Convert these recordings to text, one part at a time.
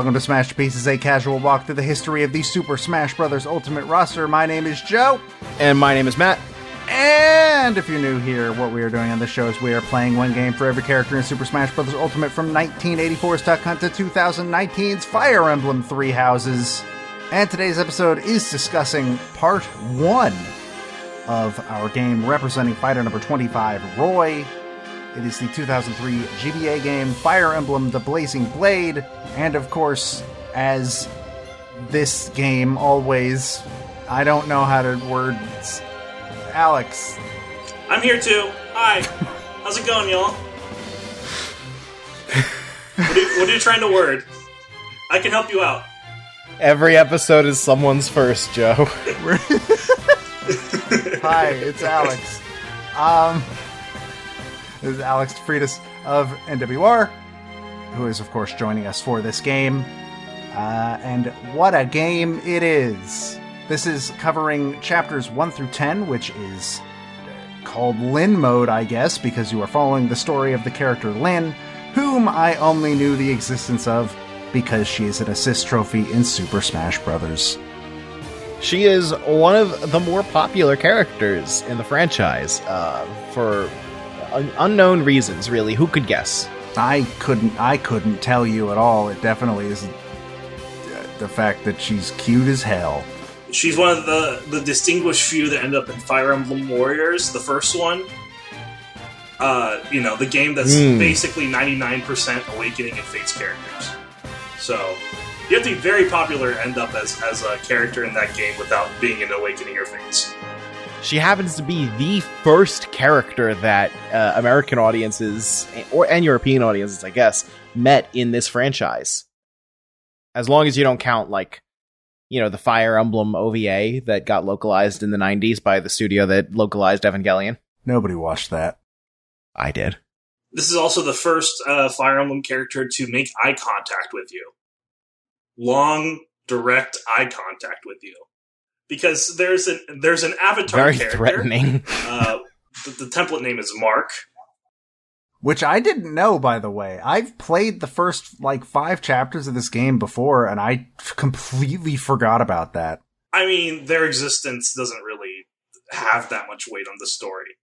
welcome to Smashterpieces, a casual walk through the history of the Super Smash Bros. Ultimate roster. My name is Joe. And my name is Matt. And if you're new here, what we are doing on this show is we are playing one game for every character in Super Smash Bros. Ultimate from 1984's Duck Hunt to 2019's Fire Emblem Three Houses. And today's episode is discussing part 1 of our game representing fighter number 25, Roy. It is the 2003 GBA game, Fire Emblem The Blazing Blade. And of course, as this game always, I don't know how to word Alex. I'm here too. Hi. How's it going, y'all? What are you trying to word? I can help you out. Every episode is someone's first, Joe. Hi, it's Alex. This is Alex Freitas of NWR, who is, of course, joining us for this game. And what a game it is! This is covering chapters 1 through 10, which is called Lyn mode, I guess, because you are following the story of the character Lyn, whom I only knew the existence of because she is an assist trophy in Super Smash Bros. She is one of the more popular characters in the franchise, for unknown reasons, really. Who could guess? I couldn't tell you at all. It definitely isn't the fact that she's cute as hell. She's one of the distinguished few that end up in Fire Emblem Warriors, the first one. The game that's basically 99% Awakening and Fates characters. So, you have to be very popular and end up as a character in that game without being an Awakening or Fates. She happens to be the first character that American audiences, and European audiences, I guess, met in this franchise. As long as you don't count, the Fire Emblem OVA that got localized in the 90s by the studio that localized Evangelion. Nobody watched that. I did. This is also the first Fire Emblem character to make eye contact with you. Long, direct eye contact with you. Because there's an avatar very character. Threatening. The template name is Mark. Which I didn't know, by the way. I've played the first, 5 chapters of this game before, and I completely forgot about that. I mean, their existence doesn't really have that much weight on the story.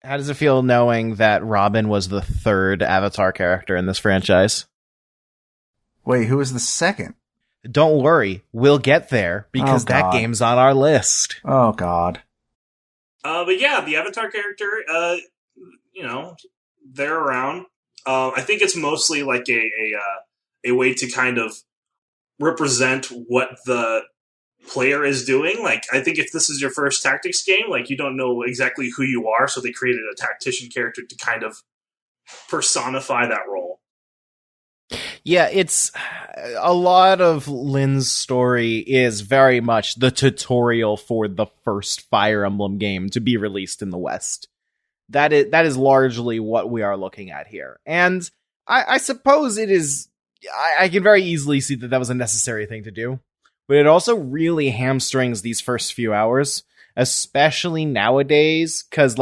How does it feel knowing that Robin was the third avatar character in this franchise? Wait, who was the second? Don't worry, we'll get there, because that game's on our list. Oh, God. But yeah, the Avatar character, they're around. I think it's mostly like a way to kind of represent what the player is doing. Like, I think if this is your first tactics game, you don't know exactly who you are, so they created a tactician character to kind of personify that role. Yeah, it's a lot of Lyn's story is very much the tutorial for the first Fire Emblem game to be released in the West. That is largely what we are looking at here. And I suppose it is... I can very easily see that was a necessary thing to do. But it also really hamstrings these first few hours, especially nowadays, because,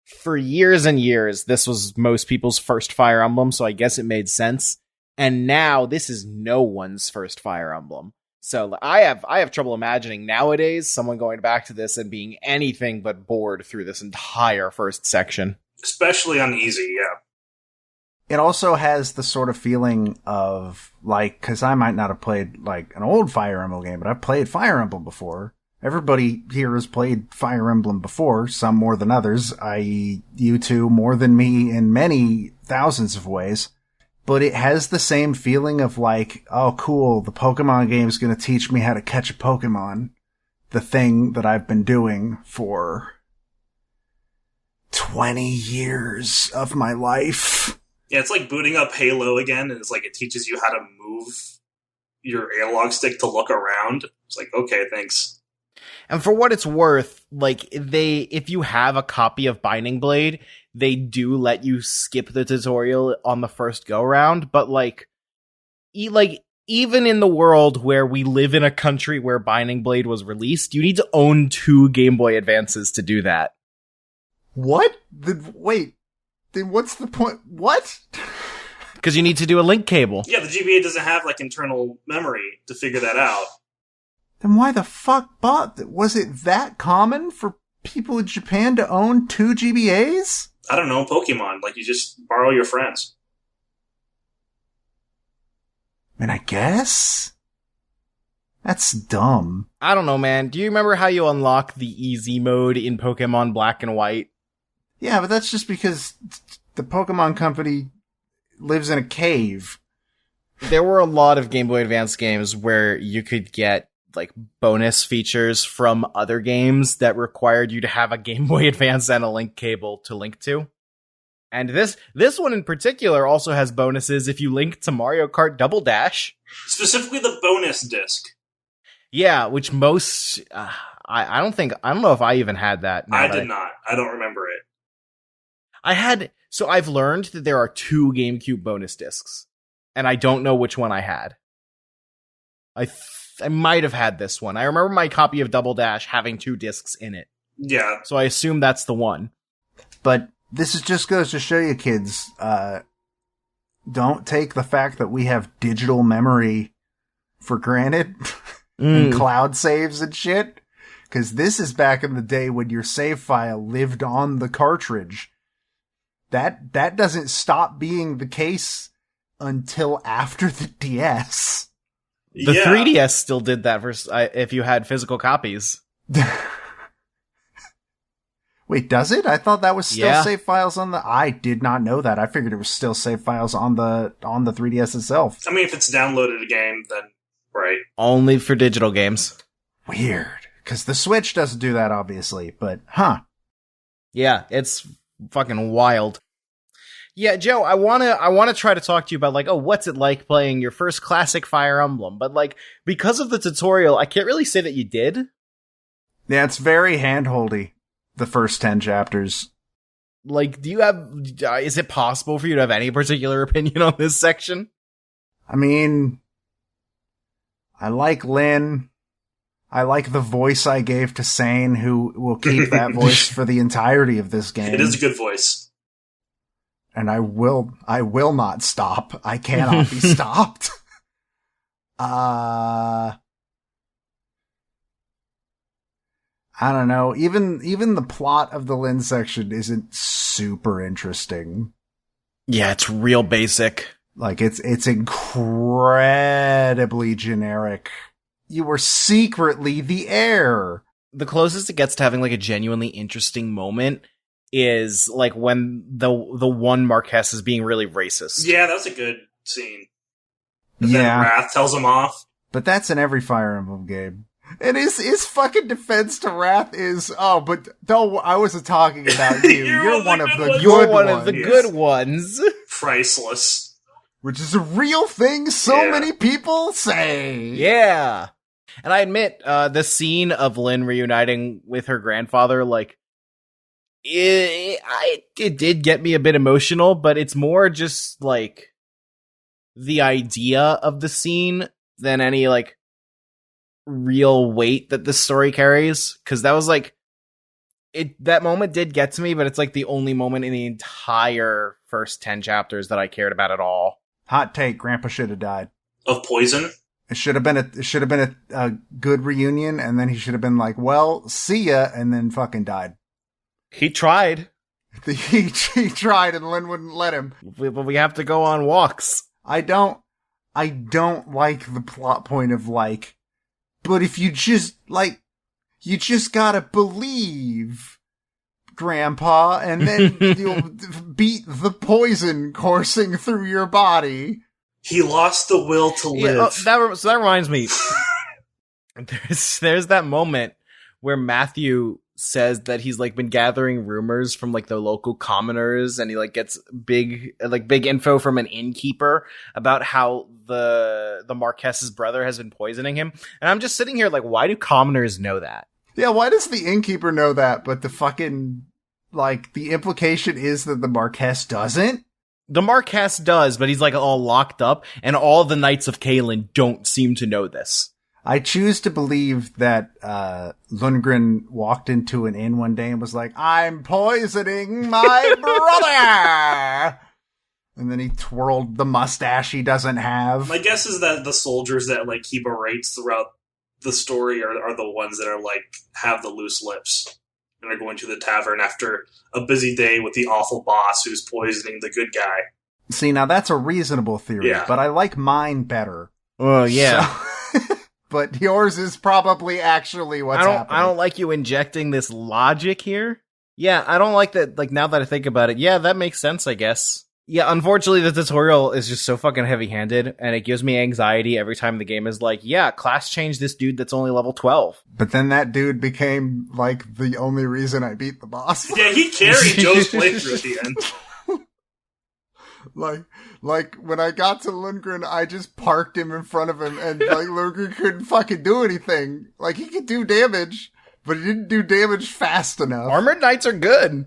for years and years, this was most people's first Fire Emblem, so I guess it made sense. And now this is no one's first Fire Emblem. So I have trouble imagining nowadays someone going back to this and being anything but bored through this entire first section. Especially on easy, yeah. It also has the sort of feeling of, because I might not have played, an old Fire Emblem game, but I've played Fire Emblem before. Everybody here has played Fire Emblem before, some more than others, i.e. you two more than me in many thousands of ways. But it has the same feeling of oh cool, the Pokemon game is going to teach me how to catch a Pokemon. The thing that I've been doing for 20 years of my life. Yeah, it's like booting up Halo again, and it's it teaches you how to move your analog stick to look around. It's okay, thanks. And for what it's worth, if you have a copy of Binding Blade, they do let you skip the tutorial on the first go-round, but, even in the world where we live in a country where Binding Blade was released, you need to own 2 Game Boy Advances to do that. What? Wait. Then what's the point? What? Because you need to do a link cable. Yeah, the GBA doesn't have, like, internal memory to figure that out. Then why the fuck was it that common for people in Japan to own 2 GBAs? I don't know, Pokemon. Like, you just borrow your friends. I mean, I guess? That's dumb. I don't know, man. Do you remember how you unlock the easy mode in Pokemon Black and White? Yeah, but that's just because the Pokemon Company lives in a cave. There were a lot of Game Boy Advance games where you could get, like, bonus features from other games that required you to have a Game Boy Advance and a link cable to link to. And this one in particular also has bonuses if you link to Mario Kart Double Dash. Specifically the bonus disc. Yeah, which most... I don't know if I even had that. I did not. I don't remember it. So I've learned that there are 2 GameCube bonus discs. And I don't know which one I had. I might have had this one. I remember my copy of Double Dash having 2 discs in it. Yeah. So I assume that's the one. But this just goes to show you, kids, don't take the fact that we have digital memory for granted and cloud saves and shit. Because this is back in the day when your save file lived on the cartridge. That doesn't stop being the case until after the DS. The 3DS still did that if you had physical copies. Wait, does it? I thought that was still save files on the... I did not know that. I figured it was still save files on the 3DS itself. I mean, if it's downloaded a game, then right. Only for digital games. Weird. Because the Switch doesn't do that, obviously, but Yeah, it's fucking wild. Yeah, Joe, I wanna try to talk to you about, like, what's it like playing your first classic Fire Emblem? But, like, because of the tutorial, I can't really say that you did. Yeah, it's very handholdy, the first 10 chapters. Like, is it possible for you to have any particular opinion on this section? I mean, I like Lynn. I like the voice I gave to Sane, who will keep that voice for the entirety of this game. It is a good voice. And I will not stop. I cannot be stopped. I don't know. Even the plot of the Lynn section isn't super interesting. Yeah, it's real basic. Like, it's incredibly generic. You were secretly the heir. The closest it gets to having, like, a genuinely interesting moment is, like, when the one Marquess is being really racist. Yeah, that was a good scene. And then Wrath tells him off. But that's in every Fire Emblem game. And his fucking defense to Wrath is, but I wasn't talking about you. You're one of the good ones. Priceless. Which is a real thing many people say. Yeah. And I admit, the scene of Lynn reuniting with her grandfather, like, it did get me a bit emotional, but it's more just, like, the idea of the scene than any, like, real weight that the story carries. Because that was, like, that moment did get to me, but it's, like, the only moment in the entire first 10 chapters that I cared about at all. Hot take, Grandpa should have died. Of poison? It should have been a good reunion, and then he should have been like, well, see ya, and then fucking died. He tried. He tried, and Lynn wouldn't let him. But we have to go on walks. I don't like the plot point of, like, but if you just gotta believe, Grandpa, and then you'll beat the poison coursing through your body. He lost the will to live. So that reminds me. There's that moment where Matthew says that he's, like, been gathering rumors from, like, the local commoners, and he, like, gets big info from an innkeeper about how the Marquess's brother has been poisoning him. And I'm just sitting here like, why do commoners know that? Yeah, why does the innkeeper know that, but the fucking, like, the implication is that the Marquess doesn't? The Marquess does, but he's, like, all locked up, and all the Knights of Caelin don't seem to know this. I choose to believe that Lundgren walked into an inn one day and was like, I'm poisoning my brother! And then he twirled the mustache he doesn't have. My guess is that the soldiers that like he berates throughout the story are the ones that are like have the loose lips and are going to the tavern after a busy day with the awful boss who's poisoning the good guy. See, now that's a reasonable theory, but I like mine better. Oh, yeah. So, but yours is probably actually what's happening. I don't like you injecting this logic here. Yeah, I don't like that. Like, now that I think about it, yeah, that makes sense, I guess. Yeah, unfortunately, the tutorial is just so fucking heavy-handed, and it gives me anxiety every time the game is like, yeah, class change this dude that's only level 12. But then that dude became, like, the only reason I beat the boss. Yeah, he carried Joe's playthrough at the end. Like, when I got to Lundgren, I just parked him in front of him, and, like, Lundgren couldn't fucking do anything. Like, he could do damage, but he didn't do damage fast enough. Armored Knights are good.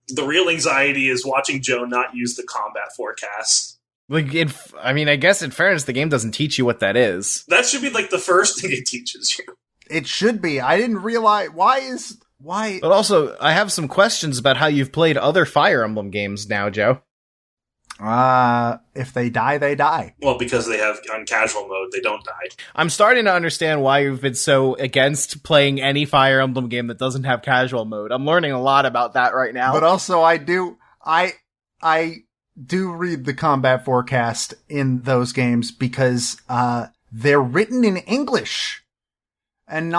The real anxiety is watching Joe not use the combat forecast. Like, I guess in fairness, the game doesn't teach you what that is. That should be, like, the first thing it teaches you. It should be. I didn't realize... Why? But also, I have some questions about how you've played other Fire Emblem games now, Joe. If they die, they die. Well, because they have on casual mode, they don't die. I'm starting to understand why you've been so against playing any Fire Emblem game that doesn't have casual mode. I'm learning a lot about that right now. But also, I do read the combat forecast in those games because, they're written in English and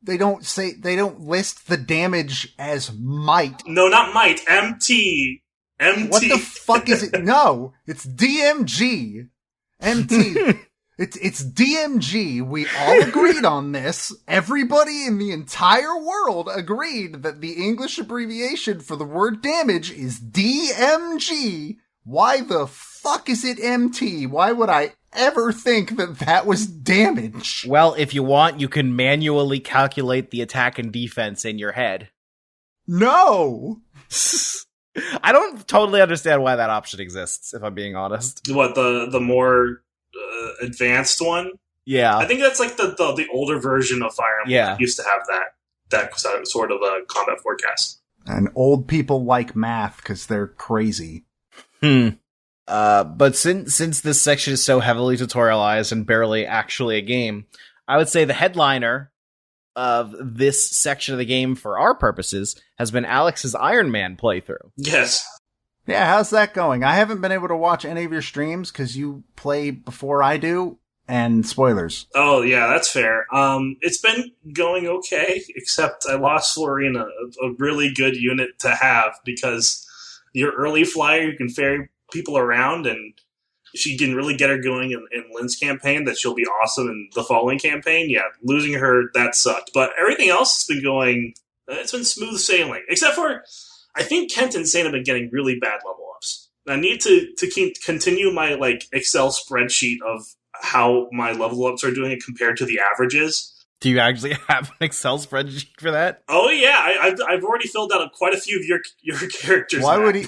they don't list the damage as might. No, not might. MT. What the fuck is it? No, it's DMG. MT. It's DMG. We all agreed on this. Everybody in the entire world agreed that the English abbreviation for the word damage is DMG. Why the fuck is it MT? Why would I ever think that was damage? Well, if you want, you can manually calculate the attack and defense in your head. No! I don't totally understand why that option exists, if I'm being honest. What, the more advanced one? Yeah. I think that's like the older version of Fire Emblem that used to have that sort of a combat forecast. And old people like math because they're crazy. But since this section is so heavily tutorialized and barely actually a game, I would say the headliner of this section of the game for our purposes has been Alex's Iron Man playthrough. Yes. Yeah, how's that going? I haven't been able to watch any of your streams because you play before I do, and spoilers. Oh, yeah, that's fair. It's been going okay, except I lost Florina, a really good unit to have, because your early flyer, you can ferry people around, and she can really get her going in Lynn's campaign, that she'll be awesome in the following campaign. Yeah, losing her, that sucked. But everything else has been going, it's been smooth sailing. Except for, I think Kent and Sane have been getting really bad level ups. I need to continue my Excel spreadsheet of how my level ups are doing compared to the averages. Do you actually have an Excel spreadsheet for that? Oh yeah, I've already filled out quite a few of your characters. Why would he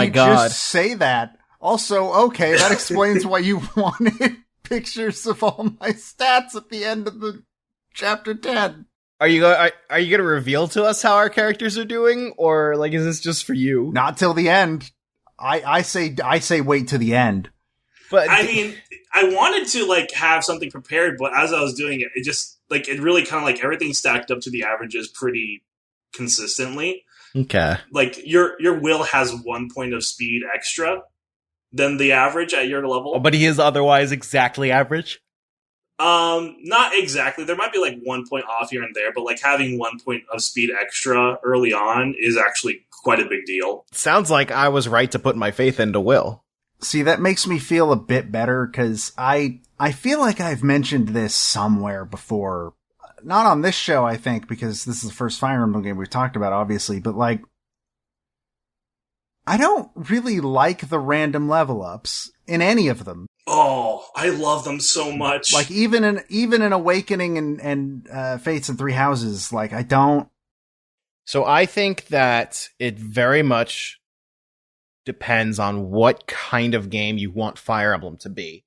just say that? Also, okay, that explains why you wanted pictures of all my stats at the end of the chapter 10. Are you going to reveal to us how our characters are doing, or is this just for you? Not till the end. I say wait to the end. But I mean, I wanted to have something prepared, but as I was doing it, it just it really kind of everything stacked up to the averages pretty consistently. Okay. Your will has 1 point of speed extra than the average at your level. Oh, but he is otherwise exactly average? Not exactly. There might be 1 point off here and there, but having 1 point of speed extra early on is actually quite a big deal. Sounds like I was right to put my faith into Will. See, that makes me feel a bit better, because I feel like I've mentioned this somewhere before. Not on this show, I think, because this is the first Fire Emblem game we've talked about, obviously, but I don't really like the random level ups in any of them. Oh, I love them so much. Even in Awakening and Fates and Three Houses, I don't. So I think that it very much depends on what kind of game you want Fire Emblem to be.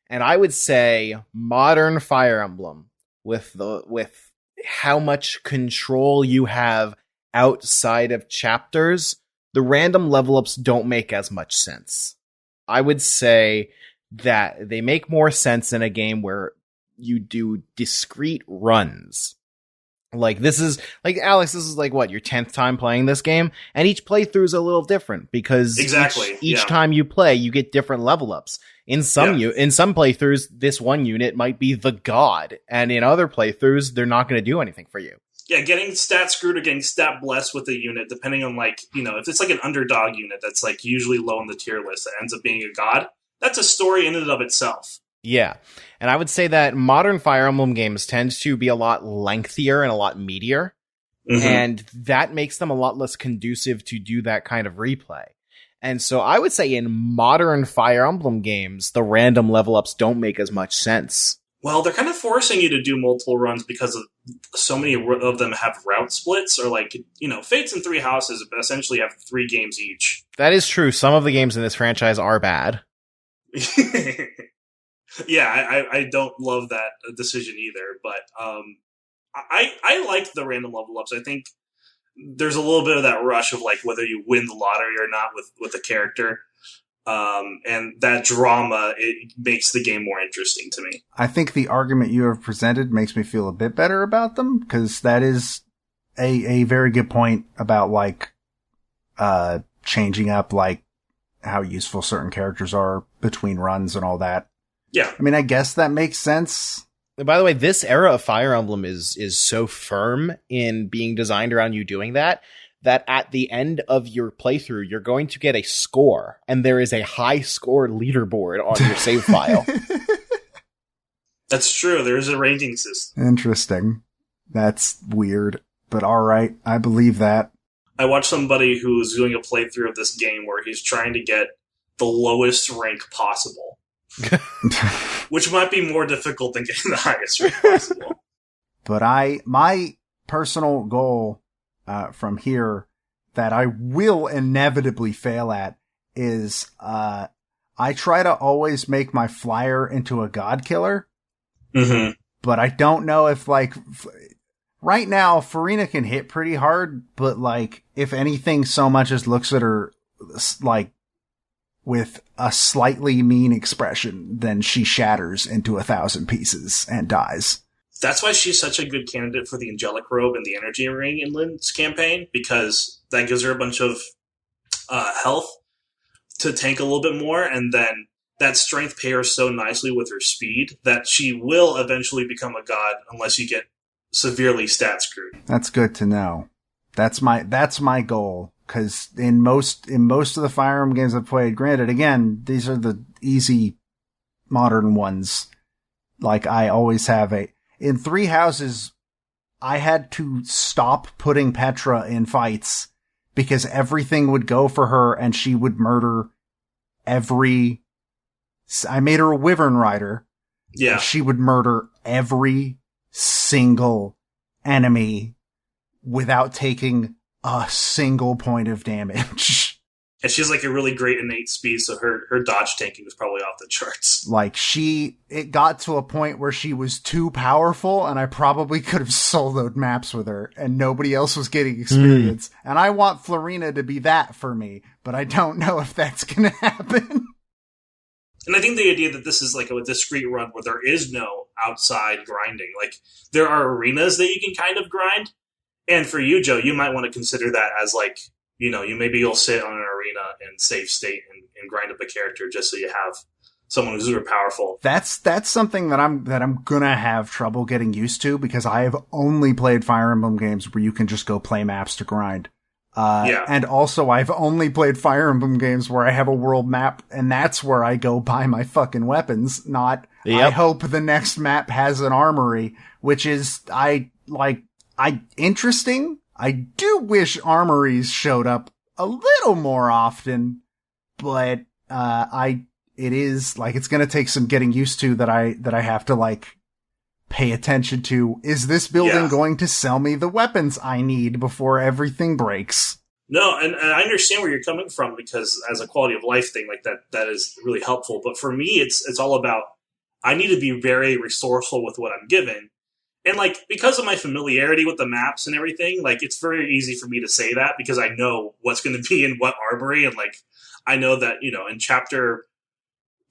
And I would say modern Fire Emblem, with how much control you have outside of chapters, the random level ups don't make as much sense. I would say that they make more sense in a game where you do discrete runs. Like this is like Alex, this is like what, your 10th time playing this game, and each playthrough is a little different because each time you play, you get different level ups. In some playthroughs, this one unit might be the god, and in other playthroughs, they're not going to do anything for you. Yeah, getting stat screwed or getting stat blessed with a unit, depending on like, if it's like an underdog unit that's like usually low on the tier list that ends up being a god, that's a story in and of itself. Yeah, and I would say that modern Fire Emblem games tend to be a lot lengthier and a lot meatier, and that makes them a lot less conducive to do that kind of replay. And so I would say in modern Fire Emblem games, the random level ups don't make as much sense. Well, they're kind of forcing you to do multiple runs because of so many of them have route splits, or like, Fates and Three Houses essentially have 3 games each. That is true. Some of the games in this franchise are bad. Yeah, I don't love that decision either, but I like the random level ups. I think there's a little bit of that rush of like whether you win the lottery or not with a character, and that drama, it makes the game more interesting to me. I think the argument you have presented makes me feel a bit better about them, because that is a very good point about like changing up like how useful certain characters are between runs and all that. Yeah. I mean, I guess that makes sense. By the way, this era of Fire Emblem is so firm in being designed around you doing that at the end of your playthrough, you're going to get a score, and there is a high score leaderboard on your save file. That's true. There is a ranking system. Interesting. That's weird, but all right. I believe that. I watched somebody who's doing a playthrough of this game where he's trying to get the lowest rank possible. Which might be more difficult than getting the highest rank possible. But my personal goal from here that I will inevitably fail at is I try to always make my flyer into a god killer. Mm-hmm. But I don't know if like right now Florina can hit pretty hard, but like if anything so much as looks at her like with a slightly mean expression, then she shatters into 1,000 pieces and dies. That's why she's such a good candidate for the Angelic Robe and the Energy Ring in Lynn's campaign, because that gives her a bunch of health to tank a little bit more, and then that strength pairs so nicely with her speed that she will eventually become a god unless you get severely stat screwed. That's good to know. That's my goal. Cause in most of the Fire Emblem games I've played, granted, again, these are the easy modern ones. Like I always have in Three Houses, I had to stop putting Petra in fights because everything would go for her and she would murder I made her a Wyvern Rider. Yeah. She would murder every single enemy without taking a single point of damage. And she's like a really great innate speed, so her dodge tanking was probably off the charts. Like it got to a point where she was too powerful and I probably could have soloed maps with her and nobody else was getting experience. And I want Florina to be that for me, but I don't know if that's gonna happen. And I think the idea that this is like a discrete run where there is no outside grinding, like there are arenas that you can kind of grind. And for you, Joe, you might want to consider that as like, you'll sit on an arena and save state and grind up a character just so you have someone who's super powerful. That's something that I'm gonna have trouble getting used to because I have only played Fire Emblem games where you can just go play maps to grind. And also I've only played Fire Emblem games where I have a world map and that's where I go buy my fucking weapons, not I hope the next map has an armory, which is interesting. I do wish armories showed up a little more often, but it is like it's going to take some getting used to that I have to like pay attention to. Is this building going to sell me the weapons I need before everything breaks? No, and I understand where you're coming from because as a quality of life thing, like that is really helpful. But for me, it's all about I need to be very resourceful with what I'm given. And, like, because of my familiarity with the maps and everything, like, it's very easy for me to say that because I know what's going to be in what armory. And, like, I know that, in chapter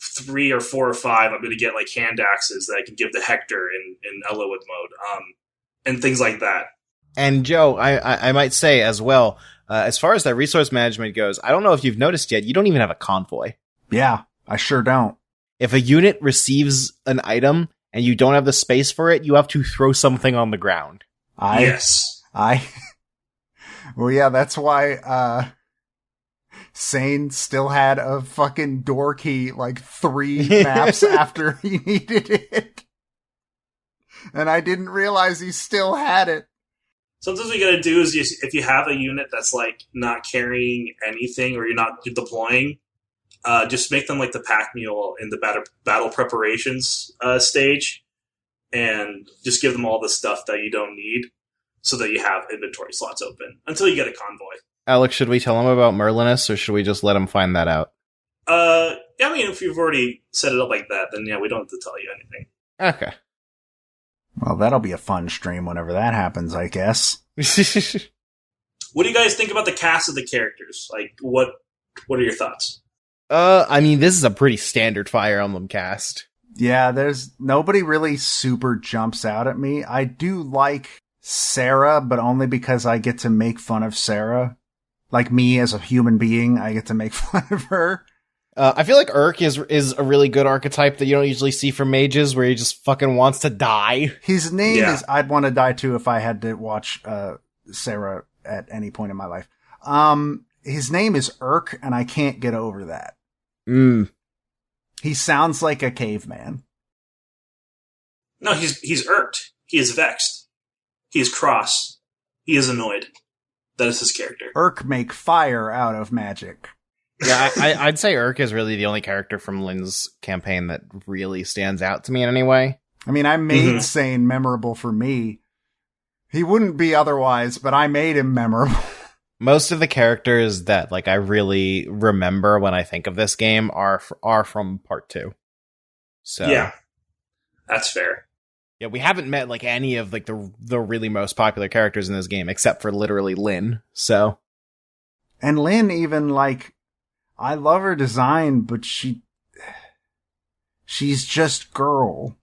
3 or 4 or 5, I'm going to get like hand axes that I can give to Hector in Elowood mode, and things like that. And Joe, I might say as well, as far as that resource management goes, I don't know if you've noticed yet, you don't even have a convoy. Yeah, I sure don't. If a unit receives an item and you don't have the space for it, you have to throw something on the ground. Yes. Well, yeah, that's why, Sane still had a fucking door key like 3 maps after he needed it. And I didn't realize he still had it. Sometimes what you gotta do is, if you have a unit that's like not carrying anything or you're not deploying, just make them like the pack mule in the battle preparations stage, and just give them all the stuff that you don't need so that you have inventory slots open until you get a convoy. Alex, should we tell him about Merlinus, or should we just let him find that out? I mean, if you've already set it up like that, then yeah, we don't have to tell you anything. Okay. Well, that'll be a fun stream whenever that happens, I guess. What do you guys think about the cast of the characters? Like, what are your thoughts? I mean, this is a pretty standard Fire Emblem cast. Yeah, there's nobody really super jumps out at me. I do like Sarah, but only because I get to make fun of Sarah. Like me as a human being, I get to make fun of her. I feel like Urk is a really good archetype that you don't usually see from mages, where he just fucking wants to die. His name is I'd want to die too if I had to watch Sarah at any point in my life. His name is Urk, and I can't get over that. He sounds like a caveman. No, he's irked. He is vexed. He is cross. He is annoyed. That is his character. Urk make fire out of magic. Yeah, I'd say Urk is really the only character from Lynn's campaign that really stands out to me in any way. I mean, I made Sane memorable for me. He wouldn't be otherwise, but I made him memorable. Most of the characters that like I really remember when I think of this game are from part 2. So yeah, that's fair. Yeah, we haven't met like any of like the really most popular characters in this game except for literally Lynn. So, and Lynn even like, I love her design, but she's just girl.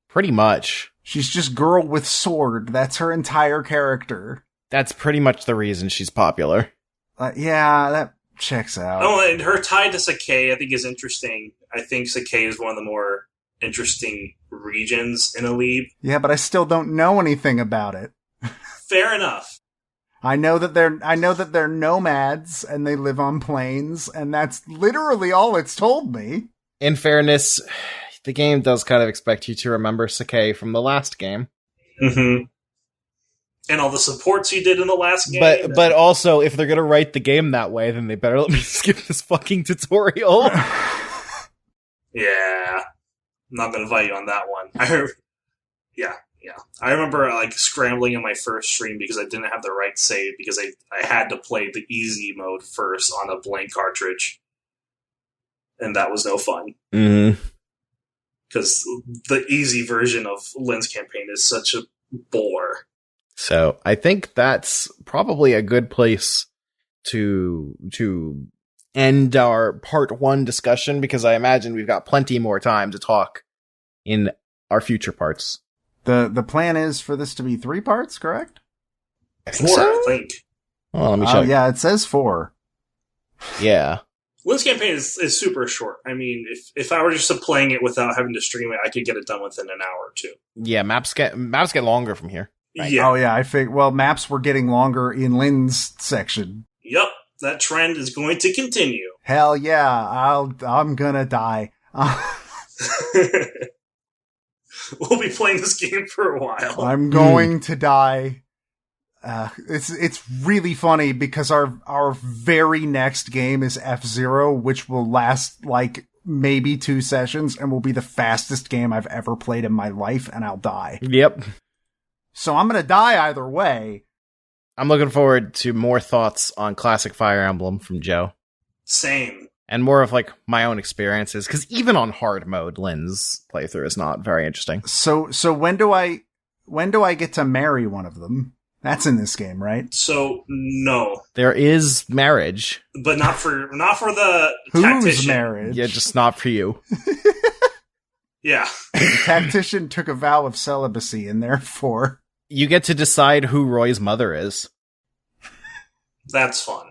Pretty much. She's just girl with sword. That's her entire character. That's pretty much the reason she's popular. Yeah, that checks out. Oh, and her tie to Sakai, I think, is interesting. I think Sakai is one of the more interesting regions in Alib. Yeah, but I still don't know anything about it. Fair enough. I know that they're nomads and they live on plains, and that's literally all it's told me. In fairness, the game does kind of expect you to remember Sakai from the last game. Mm-hmm. And all the supports you did in the last game. But also, if they're gonna write the game that way, then they better let me skip this fucking tutorial. Yeah. I'm not gonna fight you on that one. Yeah. I remember like scrambling in my first stream because I didn't have the right save because I had to play the easy mode first on a blank cartridge. And that was no fun. Mm-hmm. Because the easy version of Lynn's campaign is such a bore. So I think that's probably a good place to end our part 1 discussion, because I imagine we've got plenty more time to talk in our future parts. The plan is for this to be 3 parts, correct? I think. Well, let me check. Yeah, it says 4. Yeah. Lynn's campaign is super short. I mean, if I were just playing it without having to stream it, I could get it done within an hour or 2. Yeah, maps get longer from here. Right? Yeah. Oh yeah, I think. Well, maps were getting longer in Lynn's section. Yep, that trend is going to continue. Hell yeah, I'm gonna die. We'll be playing this game for a while. I'm going to die. It's really funny because our very next game is F-Zero, which will last like maybe 2 sessions and will be the fastest game I've ever played in my life, and I'll die. Yep. So I'm gonna die either way. I'm looking forward to more thoughts on classic Fire Emblem from Joe. Same. And more of like my own experiences, because even on hard mode, Lynn's playthrough is not very interesting. So when do I get to marry one of them? That's in this game, right? So no, There is marriage. but not for the Whose tactician. marriage? Yeah, just not for you. Yeah, The tactician took a vow of celibacy, and therefore... You get to decide who Roy's mother is. that's fun.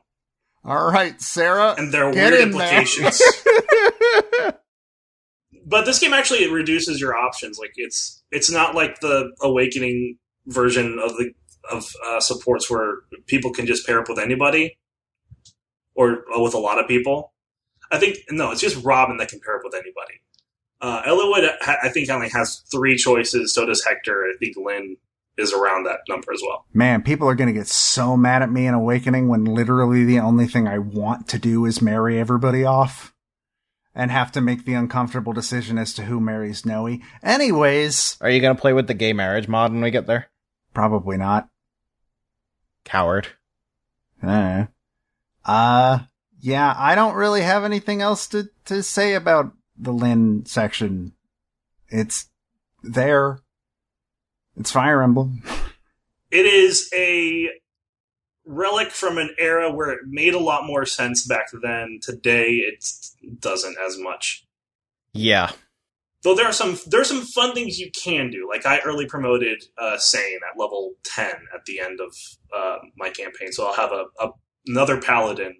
All right, Sarah, And there are get weird in there. implications. But this game actually reduces your options. Like it's not like the Awakening version of supports where people can just pair up with anybody or with a lot of people. I think no, it's just Robin that can pair up with anybody. Eliwood, I think, only has 3 choices. So does Hector. I think Lynn is around that number as well. Man, people are going to get so mad at me in Awakening when literally the only thing I want to do is marry everybody off. And have to make the uncomfortable decision as to who marries Noe. Anyways. Are you going to play with the gay marriage mod when we get there? Probably not. Coward. Yeah, I don't really have anything else to say about the Lynn section. It's there. It's Fire Emblem. It is a relic from an era where it made a lot more sense back then. Today, it doesn't as much. Yeah. Though there's some fun things you can do. Like I early promoted Sane at level 10 at the end of my campaign, so I'll have another paladin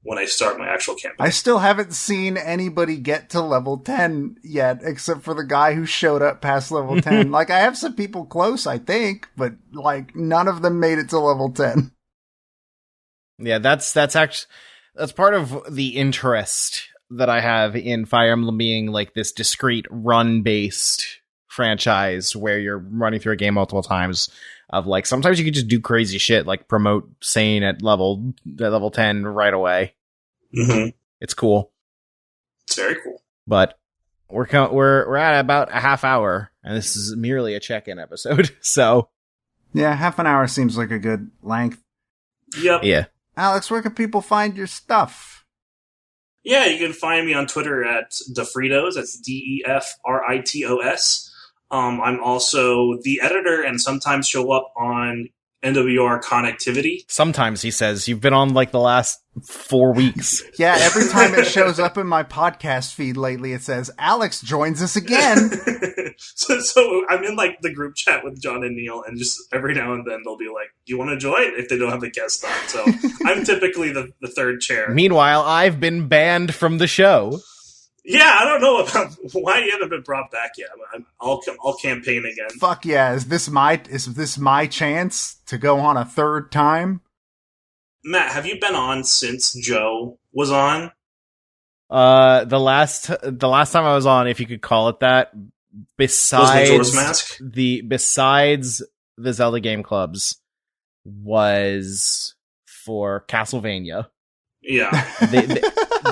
when I start my actual campaign. I still haven't seen anybody get to level 10 yet, except for the guy who showed up past level 10. Like, I have some people close, I think, but, like, none of them made it to level 10. Yeah, that's part of the interest that I have in Fire Emblem being like this discrete run-based franchise where you're running through a game multiple times. Of like, sometimes you can just do crazy shit, like promote Sane at level 10 right away. Mm-hmm. It's cool. It's very cool. But we're at about a half hour, and this is merely a check-in episode. So Yeah, half an hour seems like a good length. Yep. yeah, Alex, where can people find your stuff? Yeah, you can find me on Twitter at Defritos. That's DEFRITOS. I'm also the editor and sometimes show up on NWR Connectivity. sometimes he says you've been on like the last 4 weeks. Yeah, every time it shows up in my podcast feed lately, it says, Alex joins us again. So I'm in like the group chat with John and Neil, and just every now and then they'll be like, "Do you want to join?" If they don't have a guest on. So I'm typically the third chair. Meanwhile, I've been banned from the show. Yeah, I don't know about why you haven't been brought back yet. I'll campaign again. Fuck yeah, is this my chance to go on a third time? Matt, have you been on since Joe was on? The last time I was on, if you could call it that, besides Majora's Mask? besides the Zelda game clubs, was for Castlevania. Yeah.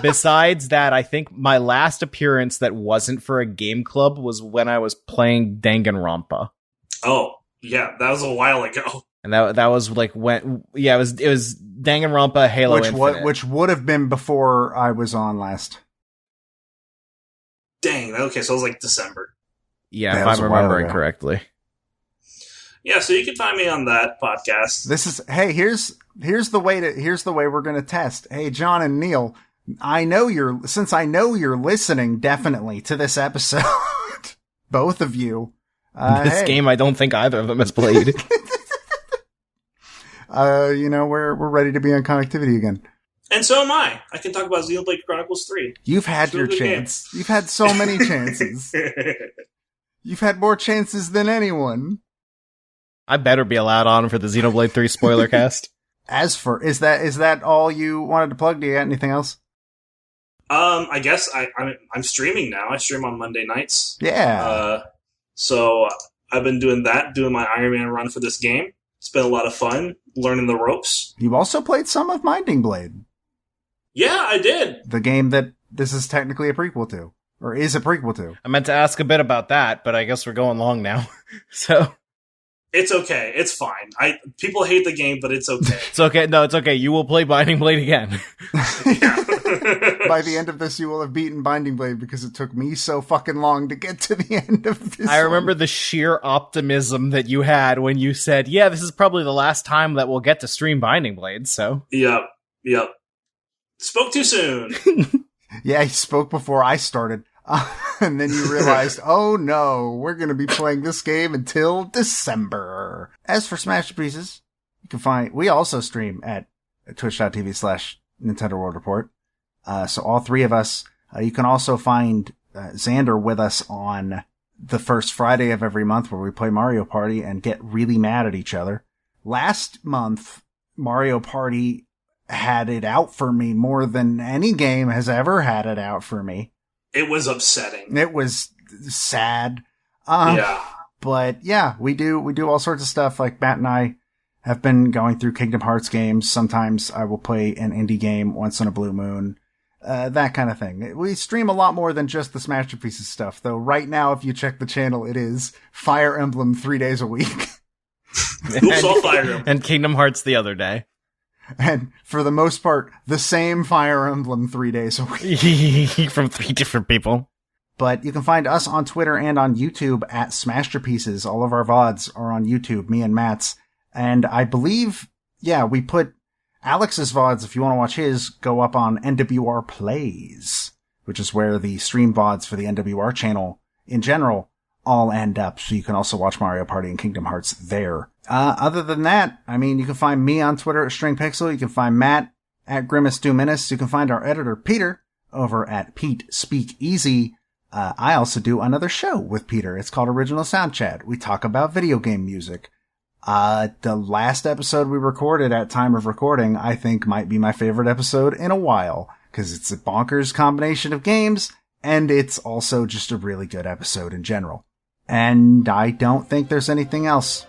Besides that, I think my last appearance that wasn't for a game club was when I was playing Danganronpa. Oh, yeah, that was a while ago. And that was like when, yeah, it was Danganronpa Halo Infinite. Which would have been before I was on last. Dang, okay, so it was like December. Yeah, That if was I'm a while remembering ago. correctly. Yeah, so you can find me on that podcast. Here's the way we're gonna test. Hey, John and Neil, I know you're listening definitely to this episode. Both of you. This game, I don't think either of them has played. We're ready to be on Connectivity again. And so am I. I can talk about Xenoblade Chronicles 3. You've had Still your a good chance. You've had so many chances. You've had more chances than anyone. I better be allowed on for the Xenoblade 3 spoiler cast. Is that all you wanted to plug? Do you got anything else? I guess I'm streaming now. I stream on Monday nights. Yeah. So I've been doing my Iron Man run for this game. It's been a lot of fun, learning the ropes. You also played some of Minding Blade. Yeah, I did. The game that this is technically a prequel to. Or is a prequel to. I meant to ask a bit about that, but I guess we're going long now. So It's okay. It's fine. People hate the game, but it's okay. it's okay. No, it's okay. You will play Binding Blade again. Yeah. by the end of this, you will have beaten Binding Blade because it took me so fucking long to get to the end of this. I remember the sheer optimism that you had when you said, yeah, this is probably the last time that we'll get to stream Binding Blade, so. Yep. Spoke too soon. Yeah, he spoke before I started. And then you realized, oh no, we're going to be playing this game until December. As for Smashterpieces, you can find, we also stream at twitch.tv/Nintendo World Report. So all three of us, you can also find Xander with us on the first Friday of every month where we play Mario Party and get really mad at each other. Last month, Mario Party had it out for me more than any game has ever had it out for me. It was upsetting. It was sad. Yeah. But yeah, we do all sorts of stuff. Like Matt and I have been going through Kingdom Hearts games. Sometimes I will play an indie game once in a blue moon. That kind of thing. We stream a lot more than just the Smashterpieces stuff, though. Right now, if you check the channel, it is Fire Emblem 3 days a week. Oops, all Fire Emblem. And Kingdom Hearts the other day. And for the most part, the same Fire Emblem 3 days a week. From 3 different people. But you can find us on Twitter and on YouTube at Smashterpieces. All of our VODs are on YouTube, me and Matt's. And I believe, yeah, we put Alex's VODs, if you want to watch his, go up on NWR Plays, which is where the stream VODs for the NWR channel in general all end up. So you can also watch Mario Party and Kingdom Hearts there. Other than that, I mean, you can find me on Twitter at StringPixel. You can find Matt at Grimace2Menace. You can find our editor, Peter, over at Pete Speak Easy. I also do another show with Peter. It's called Original Sound Chat. We talk about video game music. The last episode we recorded at time of recording, I think might be my favorite episode in a while, because it's a bonkers combination of games, and it's also just a really good episode in general. And I don't think there's anything else.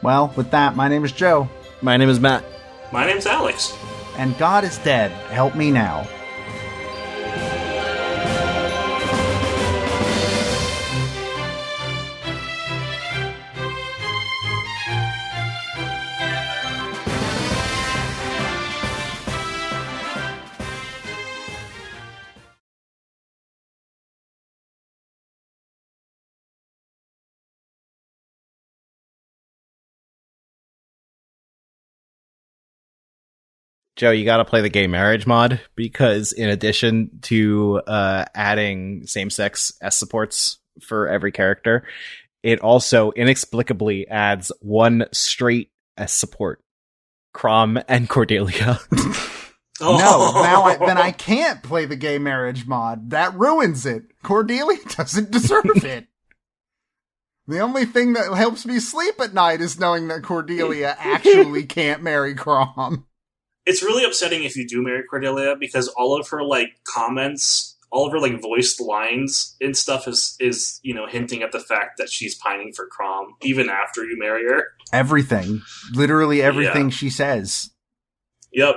Well, with that, my name is Joe. My name is Matt. My name's Alex. And God is dead. Help me now. Joe, you gotta play the gay marriage mod, because in addition to adding same-sex S supports for every character, it also inexplicably adds one straight S support. Crom and Cordelia. No, then I can't play the gay marriage mod. That ruins it. Cordelia doesn't deserve it. The only thing that helps me sleep at night is knowing that Cordelia actually can't marry Crom. It's really upsetting if you do marry Cordelia, because all of her comments, all of her voiced lines and stuff is hinting at the fact that she's pining for Crom even after you marry her. Everything, literally everything she says. Yep.